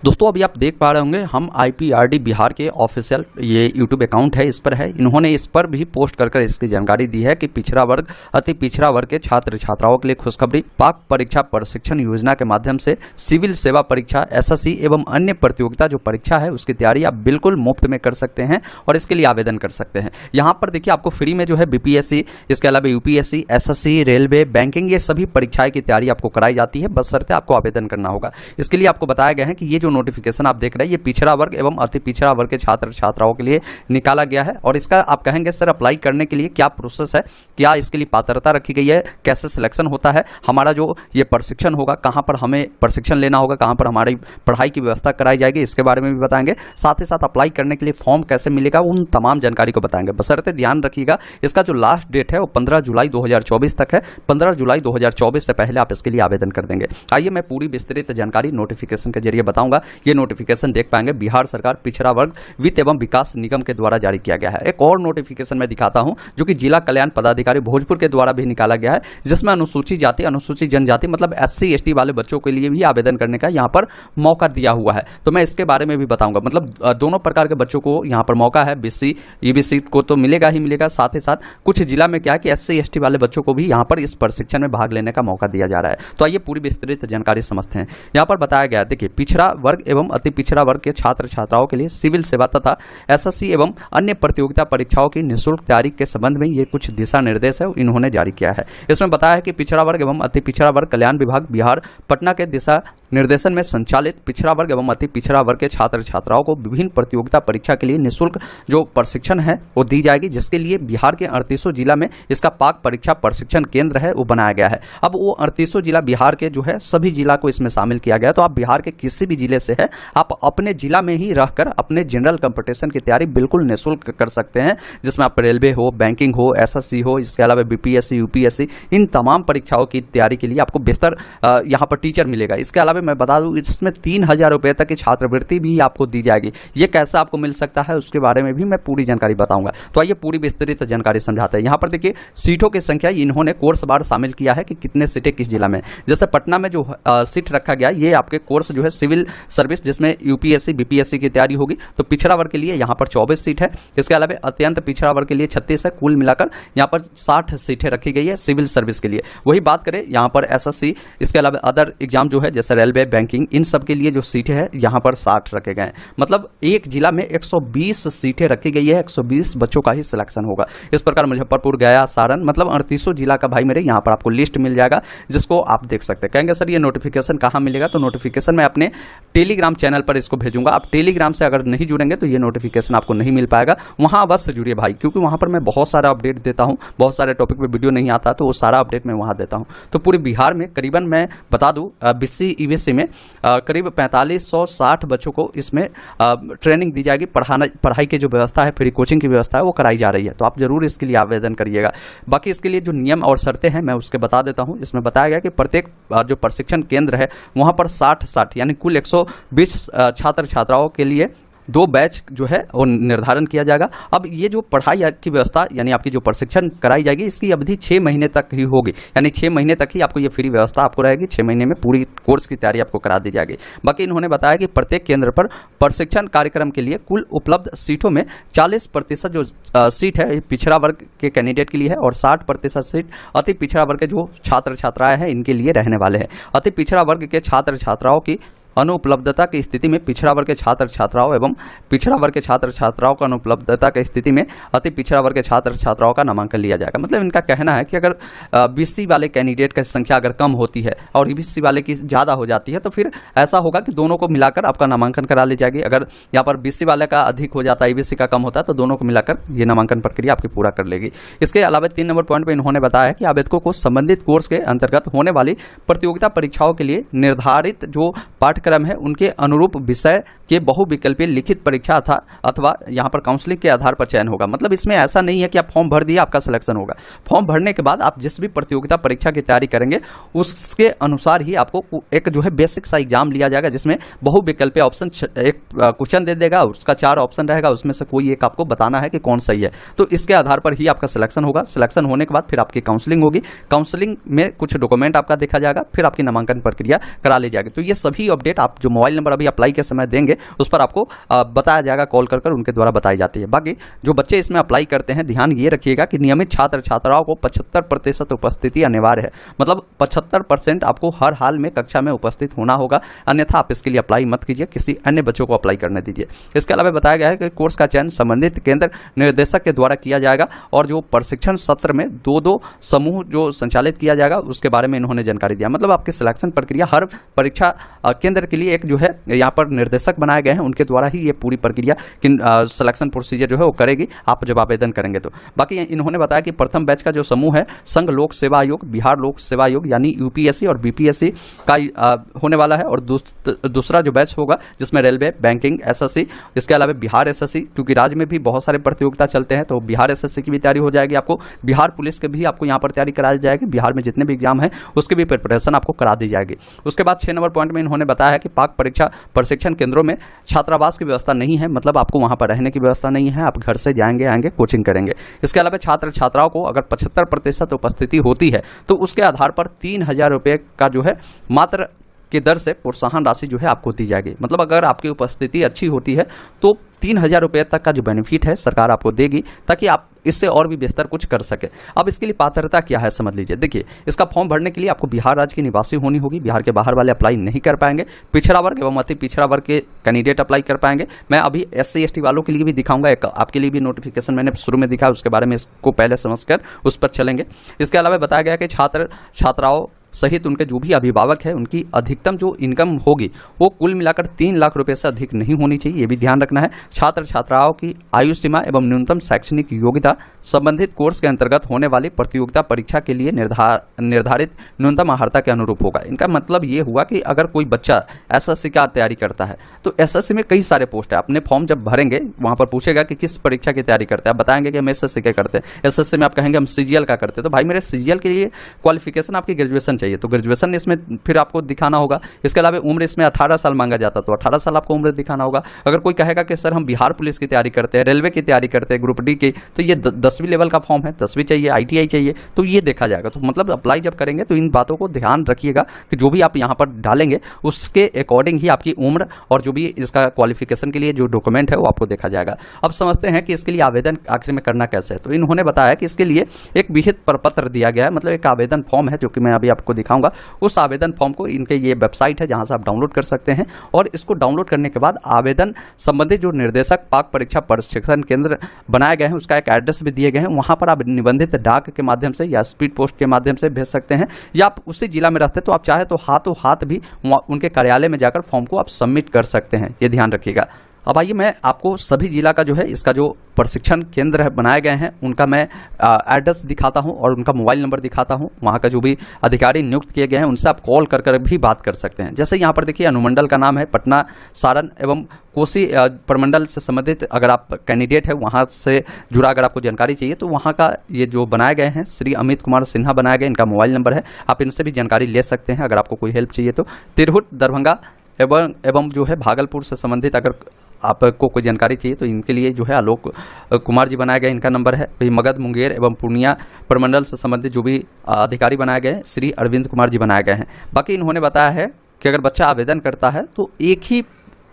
दोस्तों अभी आप देख पा रहे होंगे हम IPRD बिहार के ऑफिशियल ये यूट्यूब अकाउंट है, इस पर है। इन्होंने इस पर भी पोस्ट कर इसकी जानकारी दी है कि पिछड़ा वर्ग अति पिछड़ा वर्ग के छात्र छात्राओं के लिए खुशखबरी। पाक परीक्षा प्रशिक्षण योजना के माध्यम से सिविल सेवा परीक्षा, SSC एवं अन्य प्रतियोगिता जो परीक्षा है उसकी तैयारी आप बिल्कुल मुफ्त में कर सकते हैं और इसके लिए आवेदन कर सकते हैं। यहाँ पर देखिए आपको फ्री में जो है BPSC, इसके अलावा UPSC, SSC, रेलवे, बैंकिंग, ये सभी परीक्षाएं की तैयारी आपको कराई जाती है, बशर्ते आपको आवेदन करना होगा। इसके लिए आपको बताया गया है कि ये जो नोटिफिकेशन आप देख रहे हैं ये पिछड़ा वर्ग एवं अति पिछड़ा वर्ग के छात्र छात्राओं के लिए निकाला गया है। और इसका आप कहेंगे सर अप्लाई करने के लिए क्या प्रोसेस है, क्या इसके लिए पात्रता रखी गई है, कैसे सिलेक्शन होता है, हमारा जो ये प्रशिक्षण होगा कहाँ पर हमें प्रशिक्षण लेना होगा, कहाँ पर हमारी पढ़ाई की व्यवस्था कराई जाएगी, इसके बारे में भी बताएंगे। साथ ही साथ अप्लाई करने के लिए फॉर्म कैसे मिलेगा उन तमाम जानकारी को बताएंगे। बशर्ते ध्यान रखिएगा इसका जो लास्ट डेट है वो 15 जुलाई 2024 तक है। 15 जुलाई 2024 से पहले आप इसके लिए आवेदन कर देंगे। आइए मैं पूरी विस्तृत जानकारी नोटिफिकेशन के जरिए बताऊंगा। ये नोटिफिकेशन देख पाएंगे बिहार सरकार पिछड़ा वर्ग वित्त एवं विकास निगम के द्वारा जारी किया गया है। एक और नोटिफिकेशन मैं दिखाता हूं जो कि जिला कल्याण पदाधिकारी भोजपुर के द्वारा भी निकाला गया है, जिसमें अनुसूचित जाति, अनुसूचित जनजाति मतलब SC ST वाले बच्चों के लिए भी आवेदन करने का यहाँ पर मौका दिया हुआ है। तो मैं इसके बारे में भी बताऊंगा। मतलब दोनों प्रकार के बच्चों को यहाँ पर मौका है। BC EBC को तो मिलेगा ही मिलेगा, साथ ही साथ कुछ जिला में क्या है कि SC ST वाले बच्चों को भी यहाँ पर इस प्रशिक्षण में भाग लेने का मौका दिया जा रहा है। तो आइए पूरी विस्तृत जानकारी समझते हैं। यहाँ पर बताया गया, देखिए पिछड़ा वर्ग एवं अति पिछड़ा वर्ग के छात्र छात्राओं के लिए सिविल सेवा तथा SSC एवं अन्य प्रतियोगिता परीक्षाओं की निःशुल्क तैयारी के संबंध में ये कुछ दिशा निर्देश है इन्होंने जारी किया है। इसमें बताया है कि पिछड़ा वर्ग एवं अति पिछड़ा वर्ग कल्याण विभाग बिहार पटना के दिशा निर्देशन में संचालित पिछड़ा वर्ग एवं अति पिछड़ा वर्ग के छात्र छात्राओं को विभिन्न प्रतियोगिता परीक्षा के लिए निःशुल्क जो प्रशिक्षण है वो दी जाएगी, जिसके लिए बिहार के 38 जिला में इसका पाक परीक्षा प्रशिक्षण केंद्र है वो बनाया गया है। अब वो 38 जिला बिहार के जो है सभी जिला को इसमें शामिल किया गया है। तो आप बिहार के किसी भी जिले से है, आप अपने जिला में ही रहकर अपने जनरल कंपटीशन की तैयारी बिल्कुल निःशुल्क कर सकते हैं, जिसमें आप रेलवे हो, बैंकिंग हो, SSC हो, इसके अलावा BPSC, UPSC, इन तमाम परीक्षाओं की तैयारी के लिए आपको बेहतर यहाँ पर टीचर मिलेगा। इसके अलावा मैं बता दूं इसमें 3000 रुपये तक की छात्रवृत्ति भी आपको दी जाएगी। ये कैसे आपको मिल सकता है उसके बारे में भी मैं पूरी जानकारी बताऊंगा। तो आइए पूरी विस्तृत जानकारी समझाते हैं। यहाँ पर देखिए सीटों की संख्या इन्होंने कोर्स बार शामिल किया है कि कितने सीटें किस जिला में। जैसे पटना में जो सीट रखा गया ये आपके कोर्स जो है सिविल सर्विस, जिसमें UPSC BPSC की तैयारी होगी। तो पिछड़ा वर्ग के लिए यहाँ पर 24 सीट है। इसके अलावा अत्यंत पिछड़ा वर्ग के लिए 36 है। कुल मिलाकर यहाँ पर 60 सीटें रखी गई है सिविल सर्विस के लिए। वही बात करें यहाँ पर SSC, इसके अलावा अदर एग्जाम जो है जैसे रेलवे, बैंकिंग, इन सब के लिए जो सीटें हैं यहाँ पर 60 रखे गए हैं। मतलब एक जिला में 120 सीटें रखी गई है, 120 बच्चों का ही सिलेक्शन होगा। इस प्रकार मुजफ्फरपुर, गया, सारण मतलब 38 जिला का भाई मेरे यहाँ पर आपको लिस्ट मिल जाएगा, जिसको आप देख सकते हैं। कहेंगे सर ये नोटिफिकेशन कहाँ मिलेगा? तो नोटिफिकेशन मैं अपने टेलीग्राम चैनल पर इसको भेजूंगा। आप टेलीग्राम से अगर नहीं जुड़ेंगे तो ये नोटिफिकेशन आपको नहीं मिल पाएगा। वहाँ अवश्य जुड़िए भाई, क्योंकि वहाँ पर मैं बहुत सारा अपडेट देता हूँ। बहुत सारे टॉपिक पे वीडियो नहीं आता तो वो सारा अपडेट मैं वहाँ देता हूँ। तो पूरे बिहार में करीबन मैं बता दूँ BC EBC में करीब 4560 बच्चों को इसमें ट्रेनिंग दी जाएगी। पढ़ाई की जो व्यवस्था है, फ्री कोचिंग की व्यवस्था है वो कराई जा रही है। तो आप जरूर इसके लिए आवेदन करिएगा। बाकी इसके लिए जो नियम और शर्तें हैं मैं उसके बता देता हूँ। इसमें बताया गया कि प्रत्येक जो प्रशिक्षण केंद्र है वहाँ पर 60 यानी कुल 120 छात्र छात्राओं के लिए 2 बैच जो है वो निर्धारण किया जाएगा। अब ये जो पढ़ाई की व्यवस्था यानी आपकी जो प्रशिक्षण कराई जाएगी इसकी अवधि 6 महीने तक ही होगी। यानी 6 महीने तक ही आपको ये फ्री व्यवस्था आपको रहेगी। 6 महीने में पूरी कोर्स की तैयारी आपको करा दी जाएगी। बाकी इन्होंने बताया कि प्रत्येक केंद्र पर प्रशिक्षण कार्यक्रम के लिए कुल उपलब्ध सीटों में 40% जो सीट है पिछड़ा वर्ग के कैंडिडेट के लिए है और 60% सीट अति पिछड़ा वर्ग के जो छात्र छात्राएं हैं इनके लिए रहने वाले हैं। अति पिछड़ा वर्ग के छात्र छात्राओं की अनुपलब्धता की स्थिति में पिछड़ा वर्ग के छात्र छात्राओं एवं पिछड़ा वर्ग के छात्र छात्राओं का अनुपलब्धता की स्थिति में अति पिछड़ा वर्ग के छात्र छात्राओं का नामांकन लिया जाएगा। मतलब इनका कहना है कि अगर BC वाले कैंडिडेट की संख्या अगर कम होती है और EBC वाले की ज़्यादा हो जाती है तो फिर ऐसा होगा कि दोनों को मिलाकर आपका नामांकन करा ली जाएगी। अगर यहाँ पर BC वाले का अधिक हो जाता है, EBC का कम होता है तो दोनों को मिलाकर ये नामांकन प्रक्रिया आपकी पूरा कर लेगी। इसके अलावा 3 नंबर पॉइंट पर इन्होंने बताया है कि आवेदकों को संबंधित कोर्स के अंतर्गत होने वाली प्रतियोगिता परीक्षाओं के लिए निर्धारित जो पाठ्यक्रम है उनके अनुरूप विषय के बहुविकल्पीय लिखित परीक्षा अथवा यहाँ पर काउंसलिंग के आधार पर चयन होगा। मतलब इसमें ऐसा नहीं है कि आप फॉर्म भर दिए आपका सिलेक्शन होगा। फॉर्म भरने के बाद आप जिस भी प्रतियोगिता परीक्षा की तैयारी करेंगे उसके अनुसार ही आपको एक जो है बेसिक सा एग्जाम लिया जाएगा, जिसमें बहुविकल्पीय ऑप्शन एक क्वेश्चन दे देगा, उसका 4 ऑप्शन रहेगा, उसमें से कोई एक आपको बताना है कि कौन सही है। तो इसके आधार पर ही आपका सिलेक्शन होगा। सिलेक्शन होने के बाद फिर आपकी काउंसलिंग होगी। काउंसलिंग में कुछ डॉक्यूमेंट आपका देखा जाएगा, फिर आपकी नामांकन प्रक्रिया करा ली जाएगी। तो ये सभी अपडेट अपडेट आप जो मोबाइल नंबर अभी अप्लाई के समय देंगे उस पर आपको बताया जाएगा, कॉल कर उनके द्वारा बताई जाती है। बाकी जो बच्चे इसमें अप्लाई करते हैं ध्यान ये रखिएगा कि नियमित छात्र छात्राओं को 75% उपस्थिति अनिवार्य है, मतलब 75% आपको हर हाल में कक्षा में उपस्थित होना होगा, अन्यथा आप इसके लिए अप्लाई मत कीजिए, किसी अन्य बच्चों को अप्लाई करने दीजिए। इसके अलावा बताया गया है कि कोर्स का चयन संबंधित केंद्र निर्देशक के द्वारा किया जाएगा और जो प्रशिक्षण सत्र में 2-2 समूह जो संचालित किया जाएगा उसके बारे में इन्होंने जानकारी दिया। मतलब आपकी सिलेक्शन प्रक्रिया हर परीक्षा केंद्र के लिए एक जो है यहाँ पर निर्देशक बनाए गए हैं, उनके द्वारा ही ये पूरी प्रक्रिया सिलेक्शन प्रोसीजर जो है वो करेगी आप जब आवेदन करेंगे तो। बाकी इन्होंने बताया कि प्रथम बैच का जो समूह है संघ लोक सेवा आयोग, बिहार लोक सेवा आयोग यानी यूपीएससी और बीपीएससी का होने वाला है, और दूसरा जो बैच होगा जिसमें रेलवे, बैंकिंग, एसएससी, इसके अलावा बिहार एसएससी, क्योंकि राज्य में भी बहुत सारे प्रतियोगिता चलते हैं तो बिहार एसएससी की भी तैयारी हो जाएगी आपको, बिहार पुलिस के भी आपको यहाँ पर तैयारी कराई जाएगी, बिहार में जितने भी एग्जाम है उसकी भी प्रिपरेशन आपको करा दी जाएगी। उसके बाद 6 नंबर पॉइंट में इन्होंने बताया है कि पाक परीक्षा प्रशिक्षण केंद्रों में छात्रावास की व्यवस्था नहीं है, मतलब आपको वहां पर रहने की व्यवस्था नहीं है, आप घर से जाएंगे आएंगे कोचिंग करेंगे। इसके अलावा छात्र छात्राओं को अगर 75% उपस्थिति होती है तो उसके आधार पर 3,000 रुपये का जो है मात्र की दर से प्रोत्साहन राशि जो है आपको दी जाएगी। मतलब अगर आपकी उपस्थिति अच्छी होती है तो 3,000 रुपये तक का जो बेनिफिट है सरकार आपको देगी, ताकि आप इससे और भी बेहतर कुछ कर सके। अब इसके लिए पात्रता क्या है समझ लीजिए। देखिए, इसका फॉर्म भरने के लिए आपको बिहार राज्य की निवासी होनी होगी, बिहार के बाहर वाले अप्लाई नहीं कर पाएंगे, पिछड़ा वर्ग एवं अति पिछड़ा वर्ग के कैंडिडेट अप्लाई कर पाएंगे। मैं अभी SC ST वालों के लिए भी दिखाऊंगा, एक आपके लिए भी नोटिफिकेशन मैंने शुरू में दिखा, उसके बारे में इसको पहले समझकर उस पर चलेंगे। इसके अलावा बताया गया कि छात्र छात्राओं सहित उनके जो भी अभिभावक है उनकी अधिकतम जो इनकम होगी वो कुल मिलाकर 3 लाख रुपए से अधिक नहीं होनी चाहिए, ये भी ध्यान रखना है। छात्र छात्राओं की आयु सीमा एवं न्यूनतम शैक्षणिक योग्यता संबंधित कोर्स के अंतर्गत होने वाली प्रतियोगिता परीक्षा के लिए निर्धारित न्यूनतम अर्हता के अनुरूप होगा। इनका मतलब ये हुआ कि अगर कोई बच्चा SSC का तैयारी करता है तो SSC में कई सारे पोस्ट है, अपने फॉर्म जब भरेंगे वहां पर पूछेगा कि किस परीक्षा की तैयारी करते हैं, आप बताएंगे कि हम SSC के करते हैं, SSC में आप कहेंगे हम CGL का करते हैं, तो भाई मेरे CGL के लिए क्वालिफिकेशन आपकी ग्रेजुएशन चाहिए, तो ग्रेजुएशन इसमें फिर आपको दिखाना होगा। इसके अलावा उम्र इसमें 18 साल मांगा जाता, तो 18 साल आपको उम्र दिखाना होगा। अगर कोई कहेगा कि सर हम बिहार पुलिस की तैयारी करते हैं, रेलवे की तैयारी करते हैं, ग्रुप डी की, तो ये 10वीं लेवल का फॉर्म है, 10वीं चाहिए, ITI चाहिए, तो ये देखा जाएगा। तो मतलब अप्लाई जब करेंगे तो इन बातों को ध्यान रखिएगा कि जो भी आप यहाँ पर डालेंगे उसके अकॉर्डिंग ही आपकी उम्र और जो भी इसका क्वालिफिकेशन के लिए जो डॉक्यूमेंट है वो आपको देखा जाएगा। अब समझते हैं कि इसके लिए आवेदन आखिर में करना कैसे है। तो इन्होंने बताया कि इसके लिए एक विहित प्रपत्र दिया गया है, मतलब एक आवेदन फॉर्म है जो कि मैं अभी आपको दिखाऊंगा। उस आवेदन फॉर्म को इनके ये वेबसाइट है जहां से आप डाउनलोड कर सकते हैं, और इसको डाउनलोड करने के बाद आवेदन संबंधित जो निर्देशक पाक परीक्षा प्रशिक्षण केंद्र बनाए गए हैं उसका एक एड्रेस भी दिए गए हैं, वहां पर आप निबंधित डाक के माध्यम से या स्पीड पोस्ट के माध्यम से भेज सकते हैं, या आप उसी जिला में रहते हैं तो आप चाहे तो हाथों हाथ भी उनके कार्यालय में जाकर फॉर्म को आप सबमिट कर सकते हैं, ये ध्यान रखिएगा। अब आइए मैं आपको सभी जिला का जो है इसका जो प्रशिक्षण केंद्र बनाए गए हैं उनका मैं एड्रेस दिखाता हूं और उनका मोबाइल नंबर दिखाता हूं। वहां का जो भी अधिकारी नियुक्त किए गए हैं उनसे आप कॉल कर भी बात कर सकते हैं। जैसे यहाँ पर देखिए अनुमंडल का नाम है पटना, सारण एवं कोसी प्रमंडल से संबंधित अगर आप कैंडिडेट है वहाँ से जुड़ा अगर आपको जानकारी चाहिए तो वहाँ का ये जो बनाए गए हैं श्री अमित कुमार सिन्हा बनाए गए, इनका मोबाइल नंबर है, आप इनसे भी जानकारी ले सकते हैं अगर आपको कोई हेल्प चाहिए तो। तिरहुत, दरभंगा एवं जो है भागलपुर से संबंधित अगर आपको कोई जानकारी चाहिए तो इनके लिए जो है आलोक कुमार जी बनाए गए, इनका नंबर है। वही मगध, मुंगेर एवं पूर्णिया प्रमंडल से संबंधित जो भी अधिकारी बनाए गए श्री अरविंद कुमार जी बनाए गए हैं। बाकी इन्होंने बताया है कि अगर बच्चा आवेदन करता है तो एक ही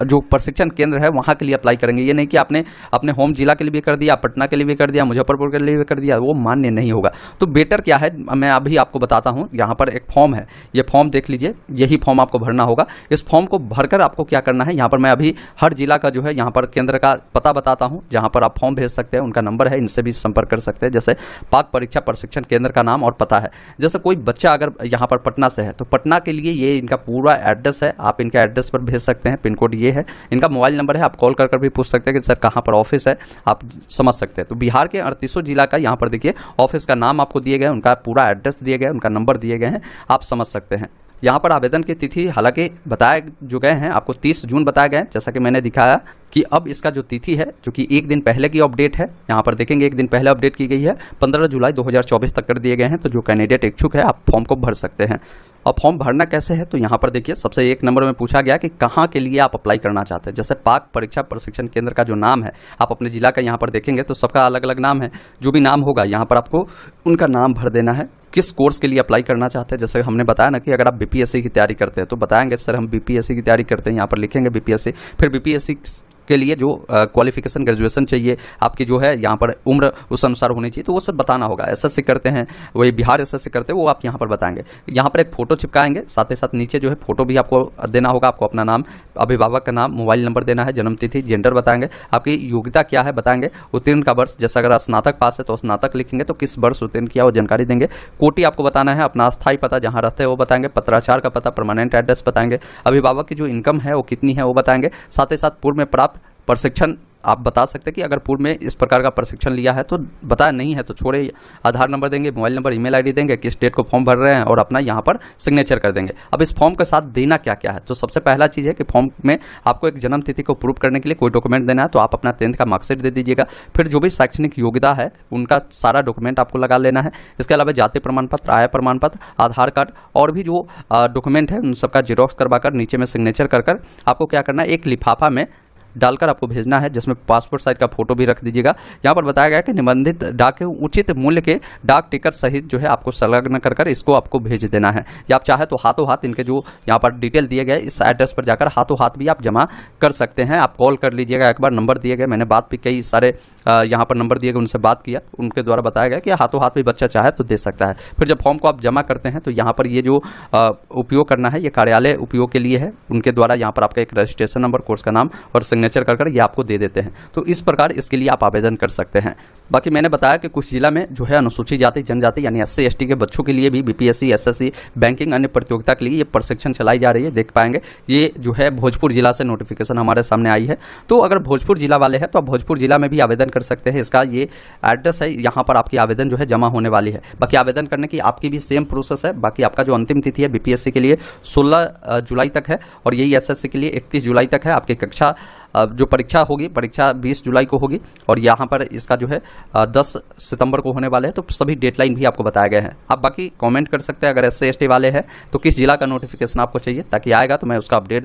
जो प्रशिक्षण केंद्र है वहाँ के लिए अप्लाई करेंगे, ये नहीं कि आपने अपने होम जिला के लिए भी कर दिया, पटना के लिए भी कर दिया, मुजफ्फरपुर के लिए भी कर दिया, वो मान्य नहीं होगा। तो बेटर क्या है मैं अभी आपको बताता हूँ। यहाँ पर एक फॉर्म है, ये फॉर्म देख लीजिए, यही फॉर्म आपको भरना होगा। इस फॉर्म को भरकर आपको क्या करना है, यहाँ पर मैं अभी हर जिला का जो है यहाँ पर केंद्र का पता बताता हूँ जहाँ पर आप फॉर्म भेज सकते हैं, उनका नंबर है, इनसे भी संपर्क कर सकते हैं। जैसे पाक परीक्षा प्रशिक्षण केंद्र का नाम और पता है। जैसे कोई बच्चा अगर यहाँ पर पटना से है तो पटना के लिए ये इनका पूरा एड्रेस है, आप इनके एड्रेस पर भेज सकते हैं। पिन कोड ये है, इनका मोबाइल नंबर है, आप कॉल कर भी पूछ सकते हैं कि सर कहाँ पर ऑफिस है, आप समझ सकते हैं। तो बिहार के 38 जिला का यहाँ पर देखिए ऑफिस का नाम आपको दिए गए, उनका पूरा एड्रेस दिए गए, उनका नंबर दिए गए हैं, आप समझ सकते हैं। यहाँ पर आवेदन की तिथि हालांकि बताए जो गए हैं आपको 30 जून बताए गए हैं, जैसा कि मैंने दिखाया कि अब इसका जो तिथि है जो कि एक दिन पहले की अपडेट है, यहाँ पर देखेंगे एक दिन पहले अपडेट की गई है, 15 जुलाई 2024 तक कर दिए गए हैं। तो जो कैंडिडेट इच्छुक है आप फॉर्म को भर सकते हैं। और फॉर्म भरना कैसे है तो यहाँ पर देखिए सबसे 1 नंबर में पूछा गया कि कहाँ के लिए आप अप्लाई करना चाहते हैं। जैसे पाक परीक्षा प्रशिक्षण केंद्र का जो नाम है आप अपने जिला का यहाँ पर देखेंगे तो सबका अलग अलग नाम है, जो भी नाम होगा यहाँ पर आपको उनका नाम भर देना है किस कोर्स के लिए अप्लाई करना चाहते हैं। जैसे हमने बताया ना कि अगर आप बीपीएससी की तैयारी करते हैं तो बताएंगे सर हम बीपीएससी की तैयारी करते हैं, यहाँ पर लिखेंगे बीपीएससी। फिर बीपीएससी के लिए जो क्वालिफिकेशन ग्रेजुएशन चाहिए आपकी जो है यहाँ पर उम्र उस अनुसार होनी चाहिए, तो वो सब बताना होगा। एसएससी करते हैं वही बिहार एसएससी करते हैं वो आप यहाँ पर बताएंगे। यहाँ पर एक फ़ोटो चिपकाएंगे, साथ ही साथ नीचे जो है फ़ोटो भी आपको देना होगा। आपको अपना नाम, अभिभावक का नाम, मोबाइल नंबर देना है, जन्मतिथि, जेंडर बताएंगे, आपकी योग्यता क्या है बताएंगे, उत्तीर्ण का वर्ष, जैसे अगर स्नातक पास है तो स्नातक लिखेंगे, तो किस वर्ष उत्तीर्ण किया वो जानकारी देंगे। कोटि आपको बताना है, अपना अस्थायी पता जहाँ रहते हैं वो बताएंगे, पत्राचार का पता, परमानेंट एड्रेस बताएंगे, अभिभावक की जो इनकम है वो कितनी है वो बताएंगे। साथ ही साथ पूर्व में प्राप्त प्रशिक्षण आप बता सकते हैं कि अगर पूर्व में इस प्रकार का प्रशिक्षण लिया है तो बताया, नहीं है तो छोड़े। आधार नंबर देंगे, मोबाइल नंबर, ईमेल आईडी देंगे, किस डेट को फॉर्म भर रहे हैं और अपना यहाँ पर सिग्नेचर कर देंगे। अब इस फॉर्म के साथ देना क्या क्या है, तो सबसे पहला चीज़ है कि फॉर्म में आपको एक जन्म तिथि को प्रूव करने के लिए कोई डॉक्यूमेंट देना है, तो आप अपना 10th का मार्कशीट दे दीजिएगा। फिर जो भी शैक्षणिक योग्यता है उनका सारा डॉक्यूमेंट आपको लगा लेना है। इसके अलावा जाति प्रमाण पत्र, आय प्रमाण पत्र, आधार कार्ड और भी जो डॉक्यूमेंट है उन सबका जीरोक्स करवाकर नीचे में सिग्नेचर कर आपको क्या करना है, एक लिफाफा में डालकर आपको भेजना है, जिसमें पासपोर्ट साइज का फोटो भी रख दीजिएगा। यहाँ पर बताया गया है कि निबंधित डाक के उचित मूल्य के डाक टिकट सहित जो है आपको संलग्न कर इसको आपको भेज देना है, या आप चाहे तो हाथों हाथ इनके जो यहाँ पर डिटेल दिए गए इस एड्रेस पर जाकर हाथों हाथ भी आप जमा कर सकते हैं। आप कॉल कर लीजिएगा, एक बार नंबर दिए गए, मैंने बात भी कई सारे यहाँ पर नंबर दिए गए उनसे बात किया, उनके द्वारा बताया गया कि हाथों हाथ भी बच्चा चाहे तो दे सकता है। फिर जब फॉर्म को आप जमा करते हैं तो यहाँ पर ये जो उपयोग करना है ये कार्यालय उपयोग के लिए है, उनके द्वारा यहाँ पर आपका एक रजिस्ट्रेशन नंबर, कोर्स का नाम और सिग्नेचर कर ये आपको दे देते हैं। तो इस प्रकार इसके लिए आप आवेदन कर सकते हैं। बाकी मैंने बताया कि कुछ जिला में जो है अनुसूचित जाति जनजाति यानी SC ST के बच्चों के लिए भी बीपीएससी, SSC, बैंकिंग अन्य प्रतियोगिता के लिए ये प्रशिक्षण चलाई जा रही है। देख पाएंगे ये जो है भोजपुर जिला से नोटिफिकेशन हमारे सामने आई है। तो अगर भोजपुर जिला वाले हैं तो आप भोजपुर जिला में भी आवेदन कर सकते हैं। इसका ये एड्रेस है, यहाँ पर आपकी आवेदन जो है जमा होने वाली है। बाकी आवेदन करने की आपकी भी सेम प्रोसेस है। बाकी आपका जो अंतिम तिथि है बीपीएससी के लिए 16 जुलाई तक है और यही SSC के लिए 31 जुलाई तक है। आपकी कक्षा जो परीक्षा होगी, परीक्षा 20 जुलाई को होगी और यहाँ पर इसका जो है 10 सितंबर को होने वाले हैं। तो सभी डेडलाइन भी आपको बताए गए हैं। आप बाकी कमेंट कर सकते हैं अगर SC ST वाले हैं तो किस जिला का नोटिफिकेशन आपको चाहिए, ताकि आएगा तो मैं उसका अपडेट